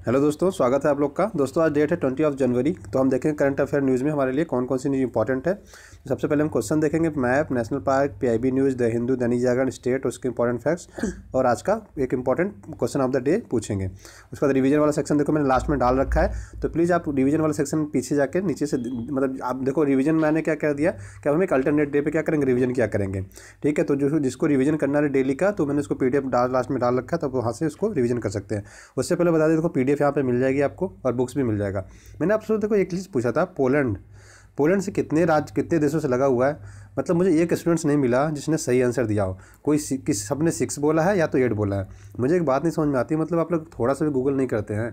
Hello दोस्तों, स्वागत है आप लोग का। दोस्तों आज डेट है 20 जनवरी। तो हम देखेंगे करंट अफेयर न्यूज़ में हमारे लिए कौन कौन सी न्यूज़ इंपॉर्टेंट है। तो सबसे पहले हम क्वेश्चन देखेंगे, map, national park, PIB news, the Hindu, Dainik Jagran, state, उसके इंपॉर्टेंट फैक्ट्स और आज का एक important question of the day पूछेंगे। उसके बाद रिवीजन वाला सेक्शन देखो मैंने लास्ट में डाल रखा है, तो प्लीज़ आप रिवीजन वाला सेक्शन पीछे जाकर नीचे से मतलब आप देखो रिवीजन मैंने क्या कर दिया कि अब हम एक अल्टरनेट डे पे क्या करेंगे, रिवीजन क्या करेंगे। ठीक है, तो जो जिसको रिवीजन करना है डेली का, तो मैंने उसको पीडीएफ लास्ट में डाल रखा है, तो वहाँ से उसको रिवीजन कर सकते हैं। उससे पहले बता दें, देखो पीडीएफ यहाँ पे मिल जाएगी आपको और बुक्स भी मिल जाएगा। मैंने आपसे देखो एक चीज़ पूछा था, पोलैंड से कितने देशों से लगा हुआ है। मतलब मुझे एक स्टूडेंट्स नहीं मिला जिसने सही आंसर दिया हो। सबने 6 बोला है या तो 8 बोला है। मुझे एक बात नहीं समझ में आती, मतलब आप लोग थोड़ा सा भी गूगल नहीं करते हैं।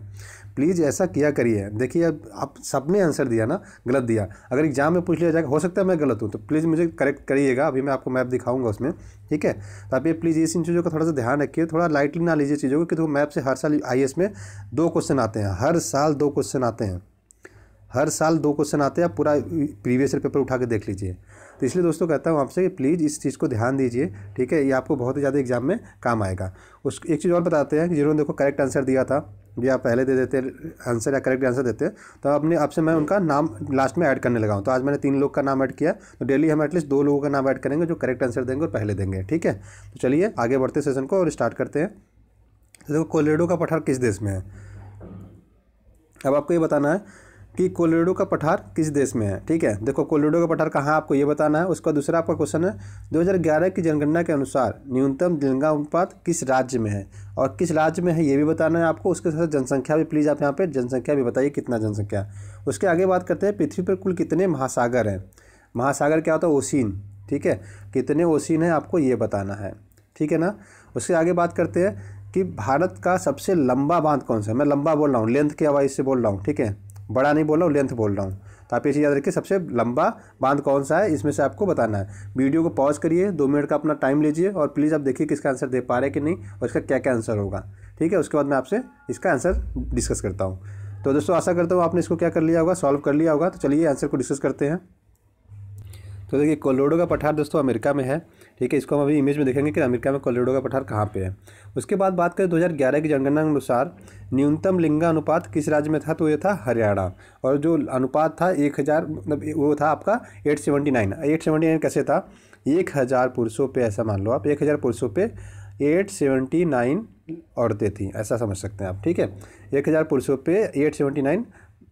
प्लीज़ ऐसा किया करिए। देखिए अब आप सबने आंसर दिया ना, गलत दिया। अगर एग्जाम में पूछ लिया जाएगा, हो सकता है मैं गलत हूँ, तो प्लीज़ मुझे करेक्ट करिएगा। अभी मैं आपको मैप दिखाऊंगा उसमें, ठीक है। तो आप ये प्लीज़ इस इन चीज़ों का थोड़ा सा ध्यान रखिए, थोड़ा लाइटली ना लीजिए चीज़ों को, कि तो मैप से हर साल IAS में 2 क्वेश्चन आते हैं। हर साल 2 क्वेश्चन आते हैं, हर साल 2 क्वेश्चन आते हैं। आप पूरा प्रीवियस ईयर पेपर उठा के देख लीजिए। तो इसलिए दोस्तों कहता हूँ आपसे कि प्लीज़ इस चीज़ को ध्यान दीजिए, ठीक है। ये आपको बहुत ही ज़्यादा एग्जाम में काम आएगा। उस एक चीज़ और बताते हैं कि जिन्होंने देखो करेक्ट आंसर दिया था, ये आप पहले दे देते आंसर या करेक्ट आंसर देते हैं, तो अपने आपसे मैं उनका नाम लास्ट में ऐड करने लगा हूँ। तो आज मैंने 3 लोग का नाम ऐड किया, तो डेली हम एटलीस्ट 2 लोगों का नाम ऐड करेंगे जो करेक्ट आंसर देंगे और पहले देंगे, ठीक है। तो चलिए आगे बढ़ते सेशन को और स्टार्ट करते हैं। तो देखो कोलोराडो का पठार किस देश में है। अब आपको ये बताना है कि कोलोराडो का पठार किस देश में है, ठीक है। देखो कोलोराडो का पठार कहाँ, आपको ये बताना है। उसका दूसरा आपका क्वेश्चन है, 2011 की जनगणना के अनुसार न्यूनतम लिंगानुपात किस राज्य में है, और किस राज्य में है ये भी बताना है आपको। उसके साथ जनसंख्या भी प्लीज़ आप यहाँ पे जनसंख्या भी बताइए, कितना जनसंख्या। उसके आगे बात करते हैं, पृथ्वी पर कुल कितने महासागर हैं। महासागर क्या होता है, ओशिन, ठीक है। कितने ओशिन हैं आपको ये बताना है, ठीक है ना। उसके आगे बात करते हैं कि भारत का सबसे लंबा बांध कौन सा है। मैं लंबा बोल रहा हूँ, लेंथ के आवाज़ से बोल रहा हूँ, ठीक है। बड़ा नहीं बोल रहा हूँ, लेंथ बोल रहा हूँ। तो आप ये चीज़ याद रखिए, सबसे लंबा बांध कौन सा है, इसमें से आपको बताना है। वीडियो को पॉज करिए, 2 मिनट का अपना टाइम लीजिए और प्लीज़ आप देखिए किसका आंसर दे पा रहे हैं कि नहीं, और इसका क्या क्या आंसर होगा, ठीक है। उसके बाद मैं आपसे इसका आंसर डिस्कस करता हूँ। तो दोस्तों आशा करता हूँ आपने इसको क्या कर लिया होगा, सॉल्व कर लिया होगा। तो चलिए आंसर को डिस्कस करते हैं। तो देखिए कोलोराडो का पठार दोस्तों अमेरिका में है, ठीक है। इसको हम अभी इमेज में देखेंगे कि अमेरिका में कोलोराडो का पठार कहाँ पे है। उसके बाद बात करें 2011 की जनगणना के अनुसार न्यूनतम लिंगानुपात किस राज्य में था, तो ये था हरियाणा। और जो अनुपात था 1000, मतलब वो था आपका 879। 879 कैसे था, 1000 पुरुषों पे, ऐसा मान लो आप 1000 पुरुषों पे 879 औरतें थी, ऐसा समझ सकते हैं आप, ठीक है। 1000 पुरुषों पे 879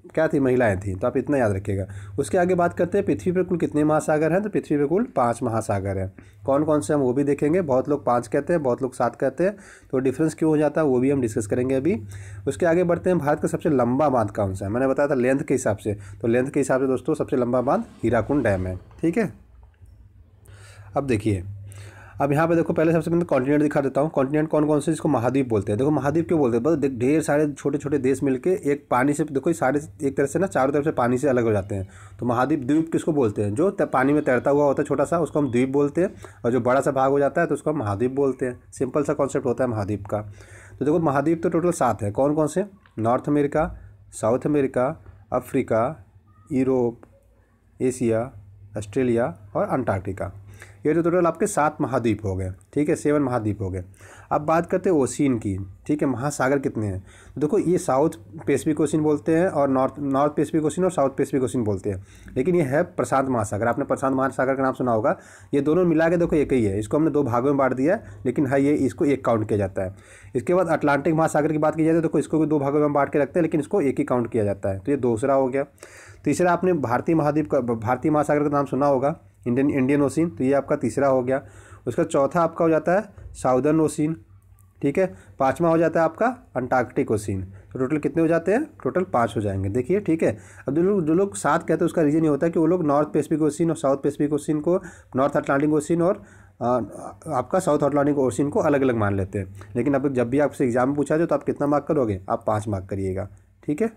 क्या थी, महिलाएं थी। तो आप इतना याद रखिएगा। उसके आगे बात करते हैं पृथ्वी पर कुल कितने महासागर हैं। तो पृथ्वी पर कुल 5 महासागर हैं। कौन कौन से हम वो भी देखेंगे। बहुत लोग 5 कहते हैं, बहुत लोग 7 कहते हैं, तो डिफरेंस क्यों हो जाता है वो भी हम डिस्कस करेंगे अभी। उसके आगे बढ़ते हैं, भारत का सबसे लंबा बांध कौन सा है। मैंने बताया था लेंथ के हिसाब से, तो लेंथ के हिसाब से दोस्तों सबसे लंबा बांध हीराकुंड डैम है, ठीक है। अब देखिए, अब यहाँ पे देखो पहले सबसे पहले कॉन्टिनेंट दिखा देता हूँ। कॉन्टिनेंट कौन कौन से, जिसको महाद्वीप बोलते हैं। देखो महाद्वीप क्यों बोलते हैं, बस ढेर सारे छोटे छोटे देश मिलके एक पानी से, देखो सारे एक तरह से ना चारों तरफ से पानी से अलग हो जाते हैं। तो महाद्वीप, द्वीप किसको बोलते हैं, जो पानी में तैरता हुआ होता है छोटा सा, उसको हम द्वीप बोलते हैं। और जो बड़ा सा भाग हो जाता है तो उसको हम महाद्वीप बोलते हैं। सिंपल सा कॉन्सेप्ट होता है महाद्वीप का। तो देखो महाद्वीप तो टोटल 7 है। कौन कौन से, north America, south America, Africa, Europe, Asia, Australia और अंटार्कटिका। ये तो टोटल आपके 7 महाद्वीप हो गए, ठीक है। 7 महाद्वीप हो गए। अब बात करते हैं ओशिन की, ठीक है। महासागर कितने हैं। देखो ये साउथ पैसिफिक ओशिन बोलते हैं और नॉर्थ पैसिफिक ओशिन और साउथ पैसिफिक ओशिन बोलते हैं, लेकिन ये है प्रशांत महासागर। आपने प्रशांत महासागर का नाम सुना होगा। ये दोनों मिला के देखो एक ही है। इसको हमने 2 भागों में बांट दिया है, लेकिन है ये, इसको एक काउंट किया जाता है। इसके बाद अटलांटिक महासागर की बात की जाए तो देखो इसको भी 2 भागों में बांट के रखते हैं, लेकिन इसको एक ही काउंट किया जाता है। तो ये दूसरा हो गया। तीसरा आपने भारतीय महासागर का नाम सुना होगा, इंडियन ओशिन, तो ये आपका तीसरा हो गया। उसका चौथा आपका हो जाता है साउदर्न ओशिन, ठीक है। 5वां हो जाता है आपका अंटार्कटिक ओशिन। तो टोटल कितने हो जाते हैं, टोटल 5 हो जाएंगे, देखिए, ठीक है। अब जो लोग 7 कहते हैं उसका रीज़न ये होता है कि वो लोग नॉर्थ पैसिफिक ओशिन और साउथ पैसिफिक ओशिन को, नॉर्थ अटलांटिक ओशिन और आपका साउथ अटलांटिक ओशिन को अलग अलग मान लेते हैं। लेकिन अब जब भी आपसे एग्जाम में पूछा जाए तो आप कितना मार्क करोगे, आप 5 मार्क करिएगा, ठीक है।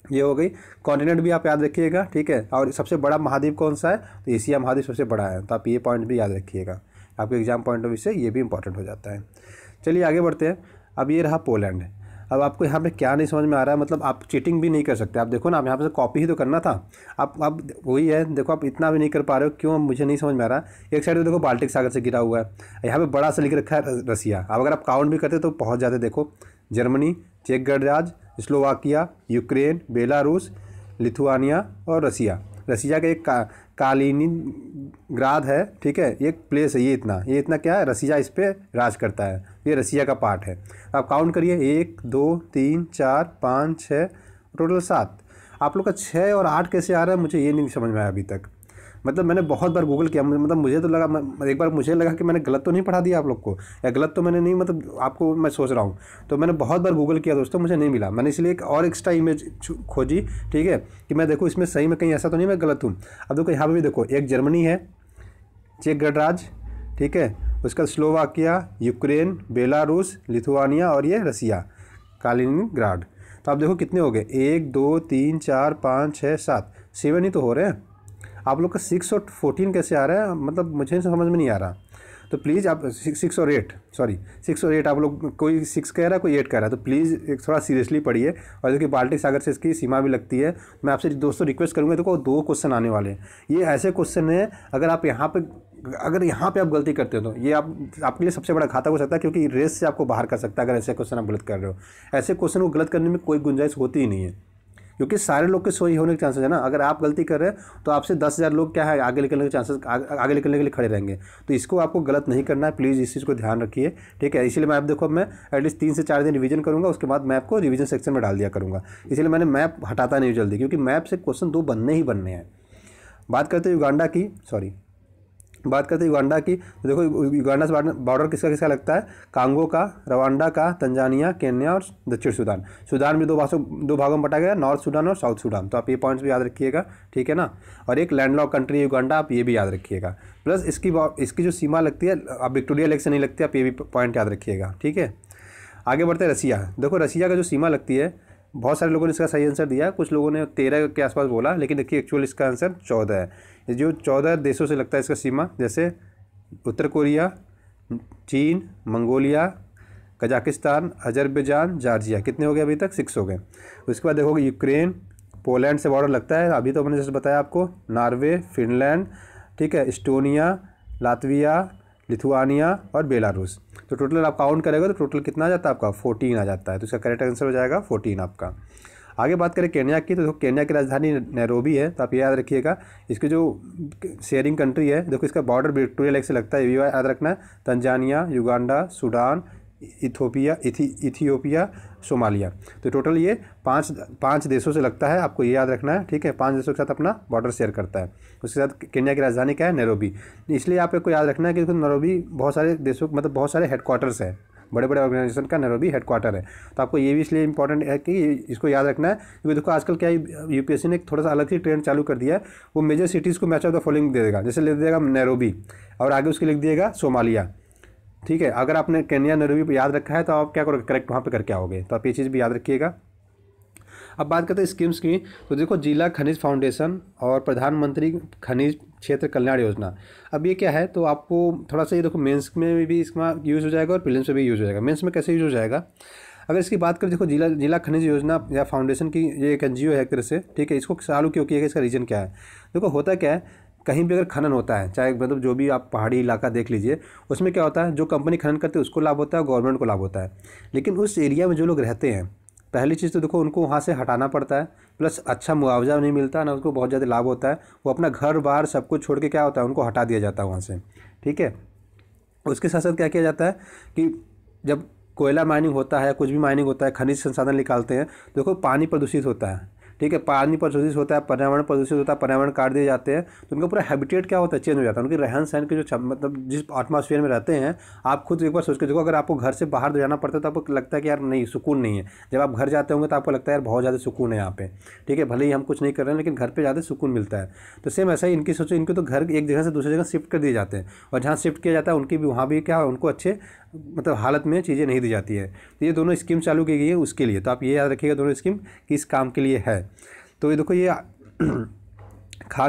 ये हो गई। कॉन्टिनेंट भी आप याद रखिएगा, ठीक है। और सबसे बड़ा महाद्वीप कौन सा है, तो एशिया महाद्वीप सबसे बड़ा है। तो आप ये पॉइंट भी याद रखिएगा, आपके एग्जाम पॉइंट ऑफ व्यू से ये भी इंपॉर्टेंट हो जाता है। चलिए आगे बढ़ते हैं। अब ये रहा पोलैंड। अब आपको यहाँ पे क्या नहीं समझ में आ रहा है, मतलब आप चीटिंग भी नहीं कर सकते। आप देखो ना, आप यहाँ पे से कॉपी ही तो करना था। आप वही है, देखो आप इतना भी नहीं कर पा रहे हो, क्यों मुझे नहीं समझ में आ रहा। एक साइड देखो बाल्टिक सागर से घिरा हुआ है, यहाँ पे बड़ा सा लिख रखा है रसिया। अब अगर आप काउंट भी करते तो पहुँच जाते। देखो जर्मनी, चेक गणराज्य, स्लोवाकिया, यूक्रेन, बेलारूस, लिथुआनिया और रसिया। रसिया का एक कालिनिनग्राद है, ठीक है, एक प्लेस है, ये इतना क्या है, रसिया इस पर राज करता है, ये रसिया का पार्ट है। आप काउंट करिए, 1 2 3 4 5 6, टोटल 7। आप लोग का 6 और 8 कैसे आ रहा है मुझे ये नहीं समझ में आया अभी तक। मतलब मैंने बहुत बार गूगल किया, मतलब मुझे तो लगा, एक बार मुझे लगा कि मैंने गलत तो नहीं पढ़ा दिया आप लोग को, या गलत तो मैंने नहीं, मतलब आपको मैं सोच रहा हूँ। तो मैंने बहुत बार गूगल किया दोस्तों, मुझे नहीं मिला। मैंने इसलिए एक और एक्स्ट्रा इमेज खोजी, ठीक है, कि मैं देखूँ इसमें सही में कहीं ऐसा तो नहीं मैं गलत हूँ। अब देखो यहाँ पर भी देखो, एक जर्मनी है, चेक गणराज्य, ठीक है, उसका स्लोवाकिया, यूक्रेन, बेलारूस, लिथुआनिया और ये रसिया, कालिनिनग्राड। तो आप देखो कितने हो गए, 1 2 3 4 5 6 7, 7 ही तो हो रहे हैं। आप लोग का 6 और 14 कैसे आ रहा है, मतलब मुझे समझ में नहीं आ रहा। तो प्लीज़ आप 6 और 8, सॉरी 6 और 8, आप लोग कोई 6 कह रहा है, कोई 8 कह रहा है, तो प्लीज़ एक थोड़ा सीरियसली पढ़िए। और देखिए बाल्टिक सागर से इसकी सीमा भी लगती है। मैं आपसे दोस्तों रिक्वेस्ट करूँगा, देखो 2 क्वेश्चन आने वाले हैं, ये ऐसे क्वेश्चन हैं, अगर यहाँ पे आप गलती करते हो तो ये आपके लिए सबसे बड़ा घातक हो सकता है, क्योंकि रेस से आपको बाहर कर सकता है अगर ऐसे क्वेश्चन आप गलत कर रहे हो। ऐसे क्वेश्चन को गलत करने में कोई गुंजाइश होती ही नहीं है, क्योंकि सारे लोग के सही होने के चांसेस है ना। अगर आप गलती कर रहे हैं तो आपसे 10,000 लोग क्या है आगे निकलने के चांसेस, आगे निकलने के लिए खड़े रहेंगे। तो इसको आपको गलत नहीं करना है, प्लीज़ इस चीज़ को ध्यान रखिए, ठीक है। इसीलिए मैं आप देखो, मैं एटलीस्ट 3 से 4 दिन रिवीजन करूँगा, उसके बाद मैप को रिवीजन सेक्शन में डाल दिया करूँगा। इसीलिए मैंने मैप हटाता नहीं जल्दी, क्योंकि मैप से क्वेश्चन 2 बनने ही बनने हैं। बात करते हैं युगांडा की, तो देखो युगांडा से बॉर्डर किसका किसका लगता है, कांगो का, रवांडा का, तंजानिया, केन्या और दक्षिण सूडान। सूडान में 2 भागों में बटा गया, नॉर्थ सूडान और साउथ सूडान। तो आप ये पॉइंट्स भी याद रखिएगा, ठीक है ना। और एक लैंडलॉक कंट्री है युगांडा, आप ये भी याद रखिएगा। प्लस इसकी जो सीमा लगती है, अब विक्टोरिया लेक से नहीं लगती, आप ये भी पॉइंट याद रखिएगा, ठीक है। आगे बढ़ते हैं रसिया। देखो रसिया का जो सीमा लगती है, बहुत सारे लोगों ने इसका सही आंसर दिया, कुछ लोगों ने 13 के आसपास बोला, लेकिन देखिए एक्चुअल इसका आंसर 14 है। ये जो 14 देशों से लगता है इसका सीमा, जैसे उत्तर कोरिया, चीन, मंगोलिया, कजाकिस्तान, अजरबैजान, जॉर्जिया। कितने हो गए अभी तक, 6 हो गए। उसके बाद देखोगे यूक्रेन, पोलैंड से बॉर्डर लगता है, अभी तो मैंने जैसे बताया आपको, नॉर्वे, फिनलैंड, ठीक है, एस्टोनिया, लातविया, लिथुआनिया और बेलारूस। तो टोटल आप काउंट करेगा तो टोटल कितना आ जाता है आपका, 14 आ जाता है। तो इसका करेक्ट आंसर हो जाएगा 14 आपका। आगे बात करें केन्या की, तो देखो केन्या की राजधानी नैरोबी है, तो आप ये याद रखिएगा। इसकी जो शेयरिंग कंट्री है, देखो इसका बॉर्डर विक्टोरिया लेक से लगता है, ये भी याद रखना है। Tanzania, Uganda, Sudan, Ethiopia, Somalia. तो टोटल ये 5 देशों से लगता है, आपको ये याद रखना है, ठीक है। 5 देशों के साथ अपना बॉर्डर शेयर करता है। उसके साथ केन्या की राजधानी क्या है, नैरोबी। इसलिए आपको याद रखना है कि नैरोबी बहुत सारे देशों, मतलब बहुत सारे हेडक्वार्टर्स है, बड़े बड़े ऑर्गेनाइजेशन का नैरोबी हेडक्वार्टर है। तो आपको ये भी इसलिए इंपॉर्टेंट है कि इसको याद रखना है, क्योंकि देखो आजकल क्या है, यूपीएससी ने थोड़ा सा अलग ही ट्रेंड चालू कर दिया है। वो मेजर सिटीज़ को मैच ऑफ द फॉलोइंग दे देगा, जैसे लिख देगा नैरोबी और आगे उसके लिख दिएगा सोमालिया, ठीक है। अगर आपने केन्या नैरोबी याद रखा है तो आप क्या करोगे, करेक्ट वहाँ पे करके आओगे। तो आप ये चीज़ भी याद रखिएगा। अब बात करते हैं स्कीम्स की, तो देखो जिला खनिज फाउंडेशन और प्रधानमंत्री खनिज क्षेत्र कल्याण योजना। अब ये क्या है, तो आपको थोड़ा सा ये देखो मेंस में भी इसका यूज़ हो जाएगा और प्रीलिम्स में भी यूज़ हो जाएगा। मेंस में कैसे यूज़ हो जाएगा, अगर इसकी बात करें, देखो जिला खनिज योजना या फाउंडेशन की ये एक एनजीओ है एक तरह से, ठीक है। इसको चालू क्यों किया गया, इसका रीज़न क्या है। देखो होता क्या है, कहीं भी अगर खनन होता है, चाहे मतलब जो भी आप पहाड़ी इलाका देख लीजिए, उसमें क्या होता है, जो कंपनी खनन करती है उसको लाभ होता है, गवर्नमेंट को लाभ होता है। लेकिन उस एरिया में जो लोग रहते हैं, पहली चीज़ तो देखो उनको वहाँ से हटाना पड़ता है, प्लस अच्छा मुआवजा नहीं मिलता ना, उसको बहुत ज़्यादा लाभ होता है। वो अपना घर बार सब कुछ छोड़ के क्या होता है, उनको हटा दिया जाता है वहाँ से, ठीक है। उसके साथ साथ क्या किया जाता है कि जब कोयला माइनिंग होता है, कुछ भी माइनिंग होता है, खनिज संसाधन निकालते हैं, देखो पानी प्रदूषित होता है, ठीक है। पानी प्रदूषित होता है, पर्यावरण प्रदूषित होता है, पर्यावरण काट दिए जाते हैं, तो उनका पूरा हैबिटेट क्या होता है, चेंज हो जाता है। उनके रहन सहन के जो मतलब जिस एटमॉस्फेयर में रहते हैं, आप खुद एक बार सोच के देखो, अगर आपको घर से बाहर जाना पड़ता है तो आपको लगता है कि यार नहीं, सुकून नहीं है। जब आप घर जाते होंगे तो आपको लगता है यार बहुत ज़्यादा सुकून है यहाँ पे, ठीक है। भले ही हम कुछ नहीं कर रहे हैं, लेकिन घर पर ज़्यादा सुकून मिलता है। तो सेम ऐसा ही इनकी सोचो, इनके तो घर एक जगह से दूसरी जगह शिफ्ट कर दिए जाते हैं, और जहाँ शिफ्ट किया जाता है उनकी भी वहाँ भी क्या है, उनको अच्छे मतलब हालत में चीज़ें नहीं दी जाती है। तो ये दोनों स्कीम चालू की गई है उसके लिए। तो आप ये याद रखिएगा दोनों स्कीम किस काम के लिए है। तो ये देखो ये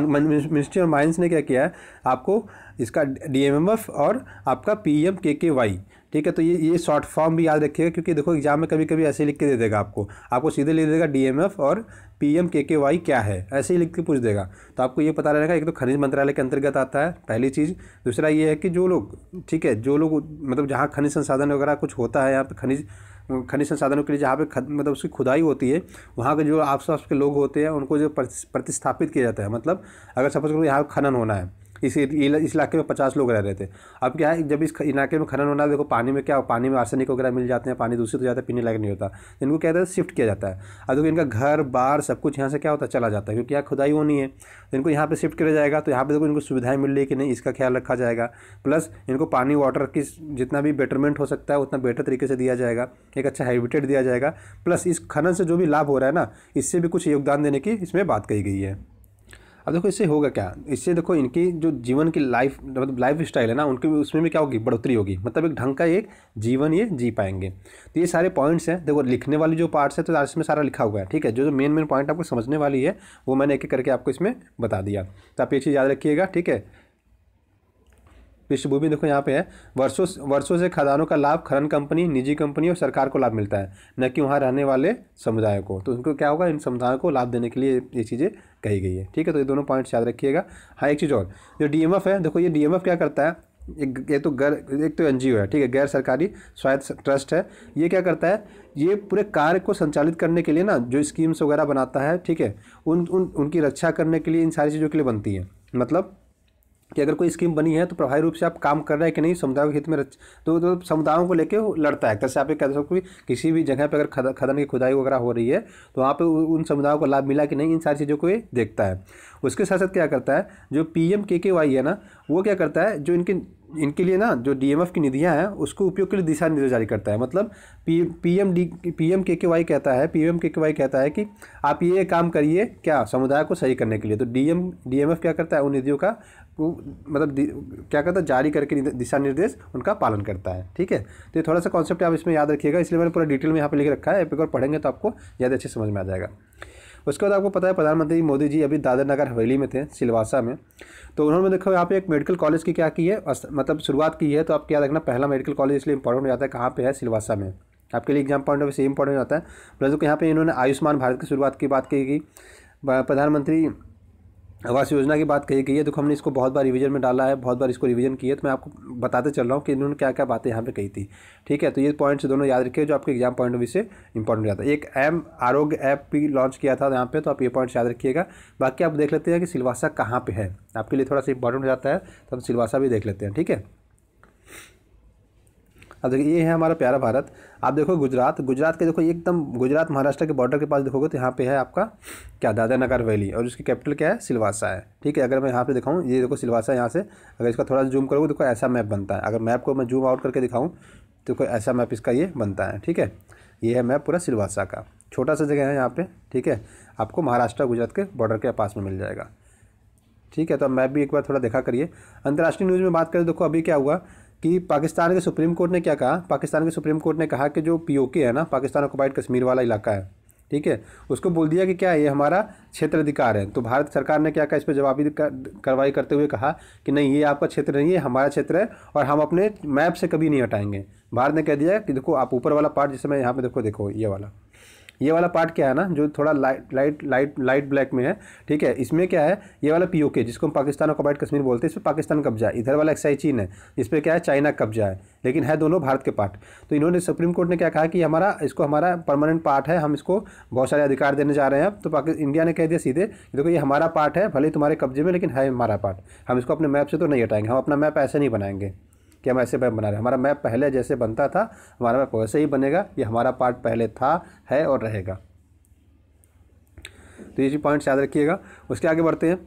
मिनिस्ट्री ऑफ माइंस ने क्या किया है, आपको इसका DMF और आपका PMKKY, ठीक है। तो ये शॉर्ट फॉर्म भी याद रखिएगा, क्योंकि देखो एग्जाम में कभी कभी ऐसे लिख के दे देगा आपको सीधे लिख देगा DMF और PMKKY क्या है, ऐसे ही लिख के पूछ देगा। तो आपको ये पता रहेगा, एक तो खनिज मंत्रालय के अंतर्गत आता है पहली चीज़। दूसरा ये है कि जो लोग, ठीक है, जो लोग मतलब जहाँ खनिज संसाधन वगैरह कुछ होता है, यहाँ पे खनिज खनिज संसाधनों के लिए जहाँ पे मतलब उसकी खुदाई होती है, वहाँ के जो आसपास के लोग होते हैं उनको जो प्रतिस्थापित किया जाता है। मतलब अगर सपोज करो यहाँ खनन होना है, इस इलाके में 50 लोग रह रहे थे। अब क्या है, जब इस इलाके में खनन होना है, देखो पानी में क्या, पानी में आर्सेनिक वगैरह मिल जाते हैं, पानी दूषित हो जाता है, पीने लायक नहीं होता। इनको क्या होता है, शिफ्ट किया जाता है। अब देखो इनका घर बार सब कुछ यहाँ से क्या होता है, चला जाता है, क्योंकि यहाँ खुदाई होनी है, तो इनको यहाँ पे शिफ्ट किया जाएगा। तो यहाँ पे देखो इनको सुविधाएं मिल रही है कि नहीं, इसका ख्याल रखा जाएगा। प्लस इनको पानी वाटर की जितना भी बेटरमेंट हो सकता है उतना बेटर तरीके से दिया जाएगा, एक अच्छा हैबिटेट दिया जाएगा। प्लस इस खनन से जो भी लाभ हो रहा है ना, इससे भी कुछ योगदान देने की इसमें बात कही गई है। अब देखो इससे होगा क्या, इससे देखो इनकी जो जीवन की लाइफ मतलब लाइफ स्टाइल है ना, उनकी उसमें भी क्या होगी, बढ़ोतरी होगी। मतलब एक ढंग का एक जीवन ये जी पाएंगे। तो ये सारे पॉइंट्स हैं। देखो लिखने वाली जो पार्ट्स है तो इसमें सारा लिखा हुआ है, ठीक है। जो मेन पॉइंट आपको समझने वाली है वो मैंने एक एक करके आपको इसमें बता दिया। तो आप ये चीज़ याद रखिएगा, ठीक है। पृष्ठभूमि देखो यहाँ पे है, वर्षों से खदानों का लाभ खनन कंपनी, निजी कंपनी और सरकार को लाभ मिलता है, न कि वहाँ रहने वाले समुदाय को। तो उनको क्या होगा, इन समुदायों को लाभ देने के लिए ये चीज़ें कही गई है, ठीक है। तो ये दोनों पॉइंट्स याद रखिएगा। हाँ, एक चीज़ और, जो डीएमएफ है, देखो ये डीएमएफ क्या करता है, एक तो एनजीओ है, ठीक है, गैर सरकारी स्वायत्त ट्रस्ट है। ये क्या करता है, ये पूरे कार्य को संचालित करने के लिए ना जो स्कीम्स वगैरह बनाता है, ठीक है, उनकी रक्षा करने के लिए, इन सारी चीज़ों के लिए बनती है। मतलब कि अगर कोई स्कीम बनी है तो प्रभावी रूप से आप काम कर रहे हैं कि नहीं, समुदाय के हित में तो समुदायों को लेके लड़ता है। जैसे आप कह सकते हो कि किसी भी जगह पे अगर खदान की खुदाई वगैरह हो रही है तो वहाँ पे उन समुदायों को लाभ मिला कि नहीं, इन सारी चीज़ों को ये देखता है। उसके साथ साथ क्या करता है, जो PMKKY है ना, वो क्या करता है, जो इनके लिए ना जो डीएमएफ की निधियां हैं उसको उपयोग के लिए दिशा निर्देश जारी करता है। मतलब PMKKY कहता है कि आप ये काम करिए, क्या, समुदाय को सही करने के लिए। तो डीएमएफ क्या करता है, उन निधियों का मतलब क्या करता है, जारी करके दिशा निर्देश उनका पालन करता है, ठीक है। तो ये थोड़ा सा कॉन्सेप्ट आप इसमें याद रखिएगा, इसलिए मैंने पूरा डिटेल में यहाँ पे लिख रखा है। एक बार पढ़ेंगे तो आपको ज़्यादा अच्छे समझ में आ जाएगा। उसके बाद आपको पता है प्रधानमंत्री मोदी जी अभी दादर नगर हवेली में थे, सिलवासा में। तो उन्होंने देखो यहाँ पे एक मेडिकल कॉलेज की क्या की है, मतलब शुरुआत की है। तो आप क्या रखना, पहला मेडिकल कॉलेज इसलिए इंपॉर्टेंट हो जाता है, कहाँ पे है, सिलवासा में। आपके लिए एग्जाम पॉइंट ऑफ व्यू से इंपॉर्टेंट हो जाता है। प्लस देखो यहाँ पे इन्होंने आयुष्मान भारत की शुरुआत की बात कही गई, प्रधानमंत्री आवास योजना की बात कही गई है। देखो हमने इसको बहुत बार रिवीजन में डाला है, बहुत बार इसको रिवीजन किया है, तो मैं आपको बताते चल रहा हूँ कि इन्होंने क्या क्या बातें यहाँ पे कही थी, ठीक है। तो ये पॉइंट्स दोनों याद रखिए जो आपके एग्जाम पॉइंट ऑफ व्यू से इंपॉर्टेंट जाता है। एक आरोग्य ऐप भी लॉन्च किया था यहाँ पे, तो आप ये पॉइंट्स याद रखिएगा। बाकी आप देख लेते हैं कि सिलवासा कहाँ पे है, आपके लिए थोड़ा सा इंपॉर्टेंट हो जाता है, तो हम सिलवासा भी देख लेते हैं, ठीक है। अब देखिए ये है हमारा प्यारा भारत। आप देखो गुजरात के देखो एकदम गुजरात महाराष्ट्र के बॉर्डर के पास देखोगे तो यहाँ पे है आपका क्या, दादर नगर हवेली, और उसकी कैपिटल क्या है, सिलवासा है, ठीक है। अगर मैं यहाँ पे दिखाऊँ, ये देखो सिलवासा यहाँ से, अगर इसका थोड़ा जूम करोगे देखो ऐसा मैप बनता है। अगर मैप को मैं जूम आउट करके दिखाऊँ तो कोई ऐसा मैप इसका ये बनता है, ठीक है। ये है मैप पूरा सिलवासा का, छोटा सा जगह है यहाँ पे, ठीक है। आपको महाराष्ट्र गुजरात के बॉर्डर के पास में मिल जाएगा, ठीक है। तो मैप भी एक बार थोड़ा देखा करिए। अंतर्राष्ट्रीय न्यूज़ में बात करें, देखो अभी क्या हुआ कि पाकिस्तान के सुप्रीम कोर्ट ने क्या कहा, पाकिस्तान के सुप्रीम कोर्ट ने कहा कि जो POK है ना, पाकिस्तान ऑक्युपाइड कश्मीर वाला इलाका है, ठीक है, उसको बोल दिया कि क्या ये हमारा क्षेत्र अधिकार है। तो भारत सरकार ने क्या कहा, इस पर जवाबी कार्रवाई करते हुए कहा कि नहीं, ये आपका क्षेत्र नहीं है, हमारा क्षेत्र है, और हम अपने मैप से कभी नहीं हटाएंगे। भारत ने कह दिया कि देखो आप ऊपर वाला पार्ट, जिसमें यहाँ पे देखो ये वाला पार्ट क्या है ना, जो थोड़ा लाइट ब्लैक में है, ठीक है, इसमें क्या है, ये वाला POK जिसको हम पाकिस्तान ऑक्युपाइड कश्मीर बोलते हैं, इस पर पाकिस्तान कब्जा है। इधर वाला एक्साई चीन है, इस पर क्या है, चाइना कब्जा है, लेकिन है दोनों भारत के पार्ट। तो इन्होंने सुप्रीम कोर्ट ने क्या कहा कि इसको हमारा परमानेंट पार्ट है, हम इसको बहुत सारे अधिकार देने जा रहे हैं। तो इंडिया ने कह दिया सीधे, देखो ये हमारा पार्ट है, भले तुम्हारे कब्जे में, लेकिन है हमारा पार्ट, हम इसको अपने मैप से तो नहीं हटाएंगे। हम अपना मैप ऐसे नहीं बनाएंगे कि हम ऐसे मैप बना रहे हैं, हमारा मैप पहले जैसे बनता था हमारा मैप वैसे ही बनेगा, ये हमारा पार्ट पहले था, है और रहेगा। तो ये पॉइंट्स याद रखिएगा। उसके आगे बढ़ते हैं।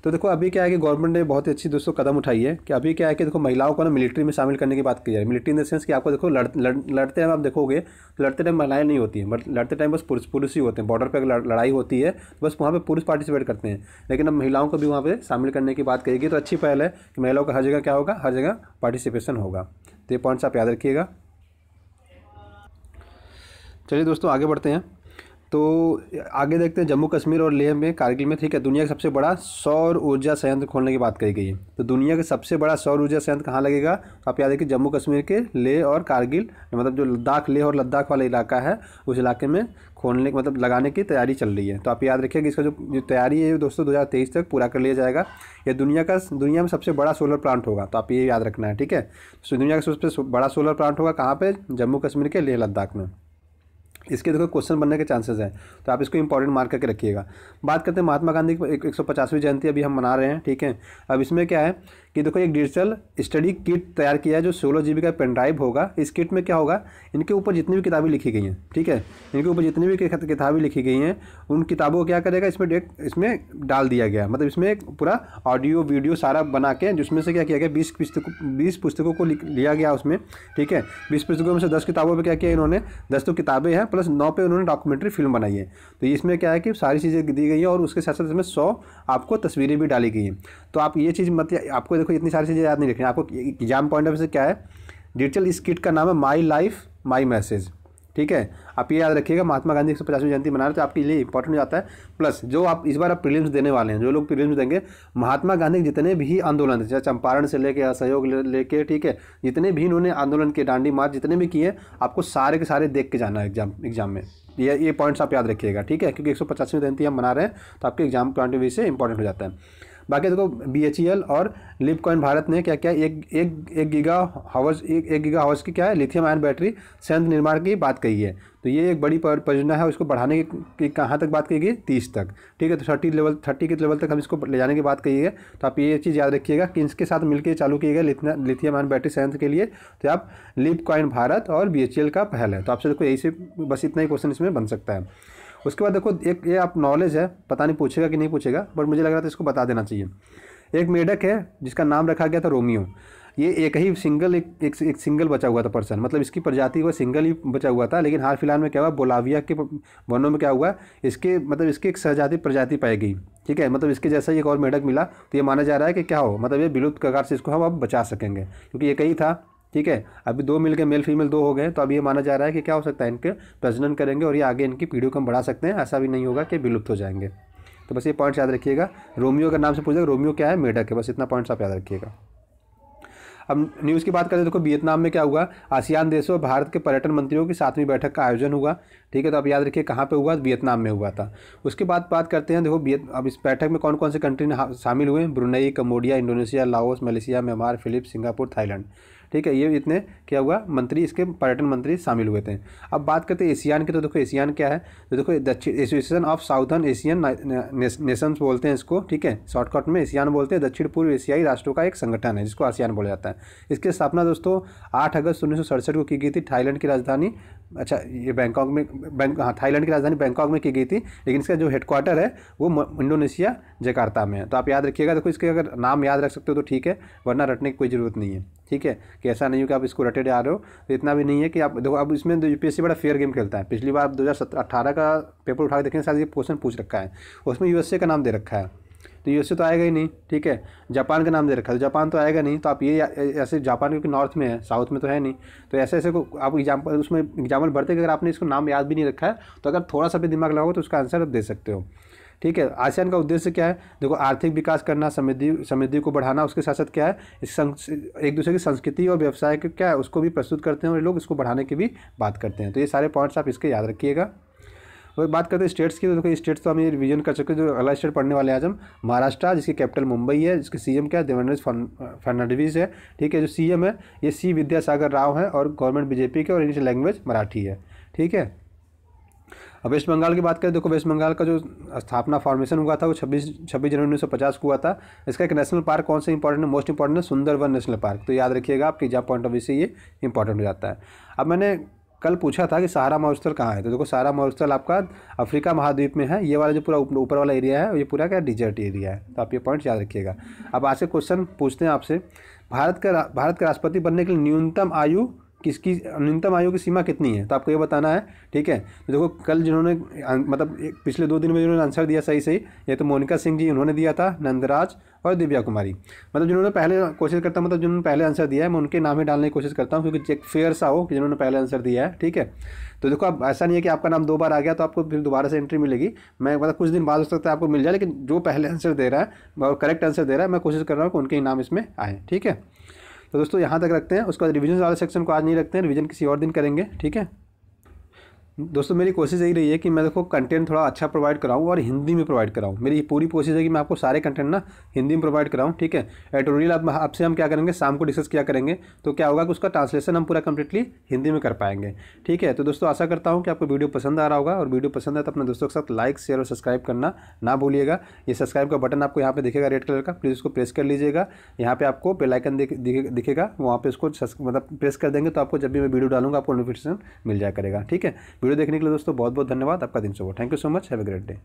तो देखो अभी क्या है कि गवर्नमेंट ने बहुत ही अच्छी दोस्तों कदम उठाई है कि अभी क्या है कि देखो महिलाओं को ना मिलिट्री में शामिल करने की बात की जा रही है। मिलिट्री इन द सेंस कि आपको देखो लड़ते टाइम आप देखोगे तो लड़ते टाइम महिलाएं नहीं होती हैं, बट लड़ते टाइम बस पुरुष ही होते हैं। बॉर्डर पर लड़ाई होती है तो बस वहाँ पे पुरुष पार्टिसिपेट करते हैं, लेकिन अब महिलाओं को भी वहाँ पे शामिल करने की बात कही गई। तो अच्छी पहल है कि महिलाओं का हर जगह क्या होगा, हर जगह पार्टिसिपेशन होगा। तो ये पॉइंट्स आप याद रखिएगा। चलिए दोस्तों आगे बढ़ते हैं। तो आगे देखते हैं जम्मू कश्मीर और लेह में, कारगिल में, ठीक है, दुनिया का सबसे बड़ा सौर ऊर्जा संयंत्र खोलने की बात कही गई है। तो दुनिया का सबसे बड़ा सौर ऊर्जा संयंत्र कहाँ लगेगा, तो आप याद रखिए जम्मू कश्मीर के लेह और कारगिल, मतलब जो लेह और लद्दाख वाला इलाका है, उस इलाके में खोलने मतलब लगाने की तैयारी चल रही है। तो आप याद रखिए कि इसका जो तैयारी है दोस्तों 2023 तक पूरा कर लिया जाएगा। ये दुनिया में सबसे बड़ा सोलर प्लांट होगा, तो आप ये याद रखना है, ठीक है। तो दुनिया का सबसे बड़ा सोलर प्लांट होगा कहाँ पे, जम्मू कश्मीर के लेह लद्दाख में। इसके देखो क्वेश्चन बनने के चांसेस हैं, तो आप इसको इंपॉर्टेंट मार्क करके रखिएगा। बात करते हैं महात्मा गांधी की 150वीं जयंती अभी हम मना रहे हैं, ठीक है। अब इसमें क्या है कि देखो एक डिजिटल स्टडी किट तैयार किया है जो 16 GB का पेन ड्राइव होगा। इस किट में क्या होगा, इनके ऊपर जितनी भी किताबें लिखी गई हैं, ठीक है, इनके ऊपर जितनी भी किताबें लिखी गई हैं उन किताबों को क्या करेगा, इसमें डाल दिया गया, मतलब इसमें एक पूरा ऑडियो वीडियो सारा बना के, जिसमें से क्या किया गया 20 पुस्तकों को लिया गया उसमें, ठीक है। 20 पुस्तकों में से 10 किताबों पर क्या किया इन्होंने, 10 तो किताबें हैं प्लस 9 पे उन्होंने डॉक्यूमेंट्री फिल्म बनाई है। तो इसमें क्या है कि सारी चीज़ें दी गई हैं और उसके साथ साथ इसमें 100 आपको तस्वीरें भी डाली गई हैं। तो आप ये चीज़ मत, आपको देखो इतनी सारी चीज़ें याद नहीं रखनी, आपको एग्जाम पॉइंट ऑफ व्यू से क्या है, डिजिटल इस किट का नाम है माई लाइफ माई मैसेज, ठीक है। आप ये याद रखिएगा, महात्मा गांधी 150वीं जयंती मना रहे तो आपके लिए इंपॉर्टेंट हो जाता है। प्लस जो आप इस बार आप प्रीलिम्स देने वाले हैं, जो लोग प्रीलिम्स देंगे, महात्मा गांधी के जितने भी आंदोलन थे, चाहे चंपारण से लेके असहयोग लेके, ठीक है, जितने भी इन्होंने आंदोलन के दांडी मार्च जितने भी किए, आपको सारे के सारे देख के जाना है एग्जाम में। ये पॉइंट्स आप याद रखिएगा, ठीक है, क्योंकि 150वीं जयंती हम मना रहे हैं तो आपके एग्जाम पॉइंट ऑफ व्यू से इंपॉर्टेंट हो जाता है। बाकी देखो BHEL और लिपकॉइन भारत ने क्या क्या एक गीगा हावर्स की क्या है लिथियम आयन बैटरी संयंत्र निर्माण की बात कही है। तो ये एक बड़ी परियोजना है, उसको बढ़ाने की कहाँ तक बात कही गई, 30 तक, ठीक है। तो 30 के लेवल तक हम इसको ले जाने की बात कही है। तो आप ये चीज़ याद रखिएगा कि इसके साथ मिलकर चालू किए गए लिथियम आयन बैटरी संयंत्र के लिए तो आप लिपकॉइन भारत और BHEL का पहल है। तो आपसे देखो यही से बस इतना ही क्वेश्चन इसमें बन सकता है। उसके बाद देखो एक ये आप नॉलेज है, पता नहीं पूछेगा कि नहीं पूछेगा, बट मुझे लग रहा था इसको बता देना चाहिए। एक मेढक है जिसका नाम रखा गया था रोमियो। ये एक ही सिंगल एक सिंगल बचा हुआ था पर्सन, मतलब इसकी प्रजाति वो सिंगल ही बचा हुआ था। लेकिन हाल फिलहाल में क्या हुआ, बोलाविया के वनों में क्या हुआ, इसके मतलब इसकी एक सहजाति प्रजाति पाई गई, ठीक है। मतलब इसके जैसा ही एक और मेढक मिला, तो ये माना जा रहा है कि क्या हो, मतलब ये विलुप्त कगार से इसको हम अब बचा सकेंगे, क्योंकि एक ही था, ठीक है। अभी 2 मिल के मेल फीमेल 2 हो गए, तो अब ये माना जा रहा है कि क्या हो सकता है, इनके प्रजनन करेंगे और ये आगे इनकी पीढ़ियों को हम बढ़ा सकते हैं, ऐसा भी नहीं होगा कि विलुप्त हो जाएंगे। तो बस ये पॉइंट्स याद रखिएगा। रोमियो का नाम से पूछेगा, रोमियो क्या है, मेढक है, बस इतना पॉइंट्स आप याद रखिएगा। अब न्यूज़ की बात करें, देखो वियतनाम में क्या हुआ, आसियान देशों और भारत के पर्यटन मंत्रियों की 7वीं बैठक का आयोजन हुआ, ठीक है। तो आप याद रखिए कहाँ पे हुआ, वियतनाम में हुआ था। उसके बाद बात करते हैं, देखो अब इस बैठक में कौन कौन से कंट्री शामिल हुए, Brunei, Cambodia, Indonesia, Laos, Malaysia, Myanmar, Philips, Singapore, Thailand, ठीक है। ये इतने क्या हुआ मंत्री, इसके पर्यटन मंत्री शामिल हुए थे। अब बात करते हैं एशियान की, तो देखो एशियान क्या है, तो देखो association of southern Asian Nations बोलते हैं इसको, ठीक है, शॉर्टकट में एशियान बोलते हैं। दक्षिण पूर्व एशियाई राष्ट्रों का एक संगठन है जिसको आसियान बोला जाता है। इसकी स्थापना दोस्तों 8 अगस्त 1967 को की गई थी, थाईलैंड की राजधानी, अच्छा ये बैंकॉक में, थाईलैंड की राजधानी बैंकॉक में की गई थी, लेकिन इसका जो हेडक्वार्टर है वो इंडोनेशिया जकार्ता में है। तो आप याद रखिएगा, देखो इसके अगर नाम याद रख सकते हो तो ठीक है, वरना रटने की कोई ज़रूरत नहीं है, ठीक है, कि ऐसा नहीं हो कि आप इसको रटे जा रहे हो। तो इतना भी नहीं है कि आप देखो, अब इसमें UPSC बड़ा फेयर गेम खेलता है। पिछली बार 2018 का पेपर उठा के देखें, शायद ये क्वेश्चन पूछ रखा है, उसमें USA का नाम दे रखा है, तो USA तो आएगा ही नहीं, ठीक है। जापान का नाम दे रखा है, जापान तो आएगा नहीं। तो आप ये ऐसे, जापान क्योंकि नॉर्थ में है, साउथ में तो है नहीं, तो ऐसे ऐसे को आप एग्जाम्पल उसमें एग्जाम्पल बढ़ते, अगर आपने इसको नाम याद भी नहीं रखा है तो अगर थोड़ा सा भी दिमाग लगाओ तो उसका आंसर आप दे सकते हो, ठीक है। आसियान का उद्देश्य क्या है, देखो आर्थिक विकास करना, समृद्धि को बढ़ाना, उसके साथ साथ क्या है, एक दूसरे की संस्कृति और व्यवसाय के क्या है उसको भी प्रस्तुत करते हैं और ये लोग इसको बढ़ाने की भी बात करते हैं। तो ये सारे पॉइंट्स आप इसके याद रखिएगा। और बात करते हैं स्टेट्स की, तो देखो स्टेट्स तो हम ये रिवीजन कर चुके हैं। जो अगला स्टेट पढ़ने वाले आज हम महाराष्ट्र, जिसकी कैपिटल मुंबई है, जिसके CM क्या है, देवेंद्र फडणवीस है, ठीक है। जो CM है ये C विद्यासागर राव है और गवर्नमेंट BJP के, और इंग्लिश लैंग्वेज मराठी है, ठीक है। अब वेस्ट बंगाल की बात करें, देखो वेस्ट बंगाल का जो स्थापना फॉर्मेशन हुआ था वो 26 जनवरी 1950 को हुआ था। इसका एक नेशनल पार्क कौन सा इंपॉर्टेंट है, मोस्ट इंपॉर्टेंट है सुंदरवन नेशनल पार्क। तो याद रखिएगा, आपके एग्जाम पॉइंट ऑफ व्यू से ये इंपॉर्टेंट हो जाता है। अब मैंने कल पूछा था कि सहारा मरुस्थल कहाँ है, तो देखो सहारा मरुस्थल आपका अफ्रीका महाद्वीप में है। ये वाला जो पूरा ऊपर वाला एरिया है ये पूरा क्या डिजर्ट एरिया है। तो आप ये पॉइंट्स याद रखिएगा। अब आज से क्वेश्चन पूछते हैं आपसे, भारत का राष्ट्रपति बनने के लिए न्यूनतम आयु की सीमा कितनी है, तो आपको ये बताना है, ठीक है। तो देखो कल जिन्होंने मतलब पिछले 2 दिन में जिन्होंने आंसर दिया सही ये तो मोनिका सिंह जी उन्होंने दिया था, नंदराज और दिव्या कुमारी, मतलब जिन्होंने पहले कोशिश करता हूँ, मतलब जिन्होंने पहले आंसर दिया है मैं उनके नाम ही डालने की कोशिश करता हूँ, क्योंकि एक फेयर सा हो कि जिन्होंने पहले आंसर दिया है, ठीक है। तो देखो अब ऐसा नहीं है कि आपका नाम 2 बार आ गया तो आपको फिर दोबारा से एंट्री मिलेगी। मैं मतलब कुछ दिन बाद हो सकता है आपको मिल जाए, लेकिन जो पहले आंसर दे रहा है और करेक्ट आंसर दे रहा है मैं कोशिश कर रहा हूँ कि उनके ही नाम इसमें आए, ठीक है। तो दोस्तों यहाँ तक रखते हैं, उसके बाद रिवीजन वाले सेक्शन को आज नहीं रखते हैं, रिवीजन किसी और दिन करेंगे, ठीक है। दोस्तों मेरी कोशिश यही रही है कि मैं देखो कंटेंट थोड़ा अच्छा प्रोवाइड कराऊँ और हिंदी में प्रोवाइड कराऊँ। मेरी पूरी कोशिश है कि मैं आपको सारे कंटेंट ना हिंदी में प्रोवाइड कराऊँ, ठीक है। एडिटोरियल आपसे हम क्या करेंगे, शाम को डिस्कस किया करेंगे, तो क्या होगा कि उसका ट्रांसलेशन हम पूरा कंप्लीटली हिंदी में कर पाएंगे, ठीक है। तो दोस्तों आशा करता हूँ कि आपको वीडियो पसंद आ रहा होगा, और वीडियो पसंद है तो अपने दोस्तों के साथ लाइक, शेयर और सब्सक्राइब करना ना भूलिएगा। ये सब्सक्राइब का बटन आपको यहाँ पे दिखेगा रेड कलर का, प्लीज़ उसको प्रेस कर लीजिएगा। यहाँ पे आपको बेल आइकन दिखेगा, वहाँ पे उसको मतलब प्रेस कर देंगे तो आपको जब भी मैं वीडियो डालूंगा आपको नोटिफिकेशन मिल जाया करेगा, ठीक है। वीडियो देखने के लिए दोस्तों बहुत बहुत धन्यवाद। आपका दिन शुभ हो। Thank you so much. Have a great day.